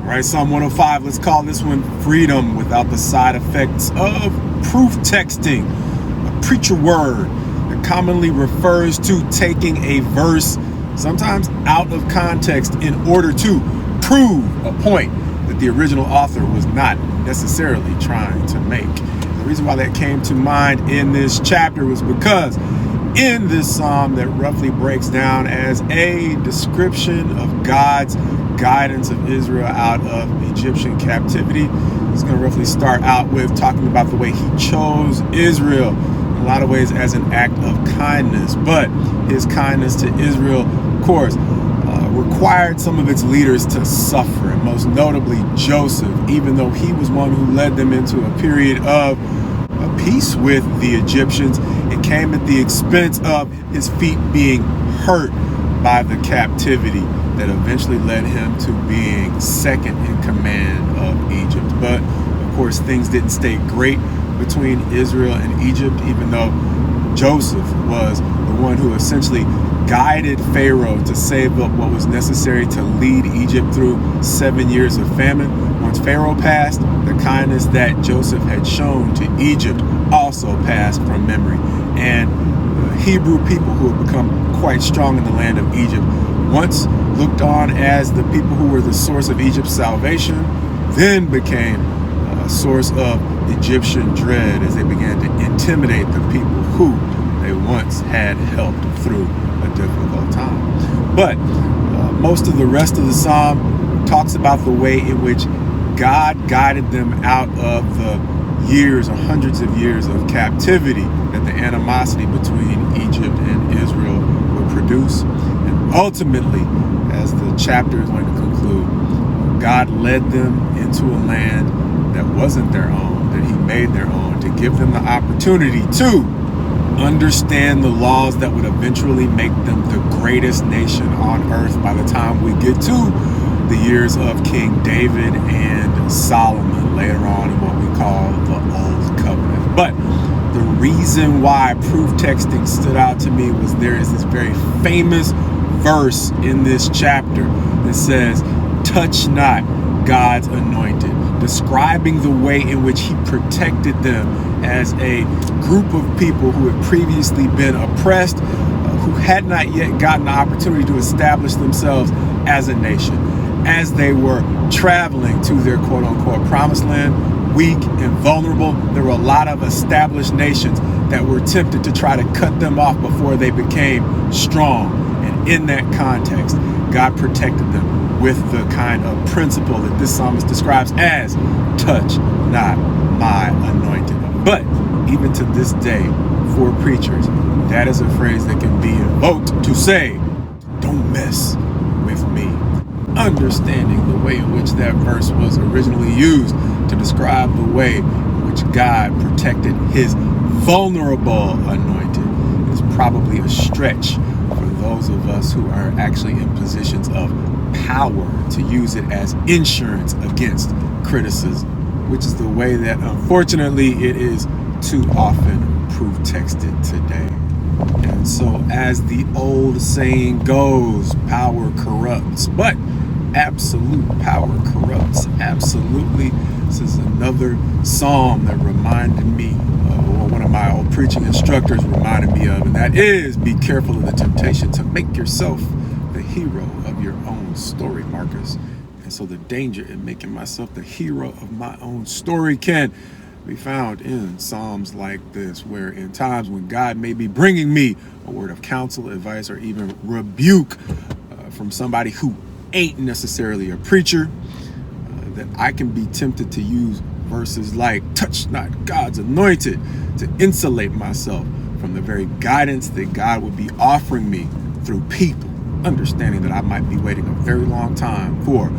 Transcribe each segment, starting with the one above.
All right, Psalm 105, let's call this one Freedom Without the Side Effects of Proof Texting, a preacher word that commonly refers to taking a verse, sometimes out of context, in order to prove a point that the original author was not necessarily trying to make. The reason why that came to mind in this chapter was because in this psalm that roughly breaks down as a description of God's guidance of Israel out of Egyptian captivity, it's going to roughly start out with talking about the way he chose Israel in a lot of ways as an act of kindness. But his kindness to Israel, of course, required some of its leaders to suffer, and most notably Joseph, even though he was one who led them into a period of peace with the Egyptians. It came at the expense of his feet being hurt by the captivity that eventually led him to being second in command of Egypt. But of course, things didn't stay great between Israel and Egypt, even though Joseph was the one who essentially guided Pharaoh to save up what was necessary to lead Egypt through 7 years of famine. Once Pharaoh passed, the kindness that Joseph had shown to Egypt also passed from memory. And the Hebrew people, who had become quite strong in the land of Egypt, once looked on as the people who were the source of Egypt's salvation, then became a source of Egyptian dread as they began to intimidate the people who they once had helped through a difficult time. But most of the rest of the psalm talks about the way in which God guided them out of the years or hundreds of years of captivity that the animosity between Egypt and Israel would produce. And ultimately, as the chapter is going to conclude, God led them into a land that wasn't their own, that he made their own, to give them the opportunity to understand the laws that would eventually make them the greatest nation on earth by the time we get to the years of King David and Solomon later on in what we call the Old Covenant. But the reason why proof texting stood out to me was there is this very famous verse in this chapter that says, "Touch not God's anointed," describing the way in which he protected them as a group of people who had previously been oppressed, who had not yet gotten the opportunity to establish themselves as a nation. As they were traveling to their quote-unquote promised land, weak and vulnerable, there were a lot of established nations that were tempted to try to cut them off before they became strong. And in that context, God protected them with the kind of principle that this psalmist describes as "touch not my anointed." But even to this day, for preachers, that is a phrase that can be invoked to say, "Don't mess with me." Understanding the way in which that verse was originally used to describe the way in which God protected his vulnerable anointed is probably a stretch for those of us who are actually in positions of power to use it as insurance against criticism, which is the way that unfortunately it is too often proof texted today. And so, as the old saying goes, power corrupts, but absolute power corrupts absolutely. This is another psalm that reminded me of what one of my old preaching instructors reminded me of, and that is, be careful of the temptation to make yourself the hero of your own story, Marcus. And so the danger in making myself the hero of my own story can be found in psalms like this, where in times when God may be bringing me a word of counsel, advice, or even rebuke from somebody who ain't necessarily a preacher, that I can be tempted to use verses like "touch not God's anointed" to insulate myself from the very guidance that God would be offering me through people, understanding that I might be waiting a very long time for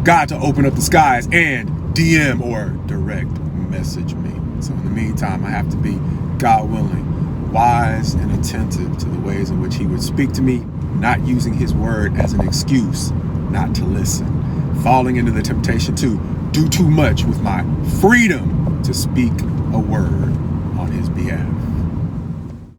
God to open up the skies and DM or direct message me. So in the meantime, I have to be, God willing, wise and attentive to the ways in which he would speak to me, not using his word as an excuse not to listen, falling into the temptation to do too much with my freedom to speak a word on his behalf.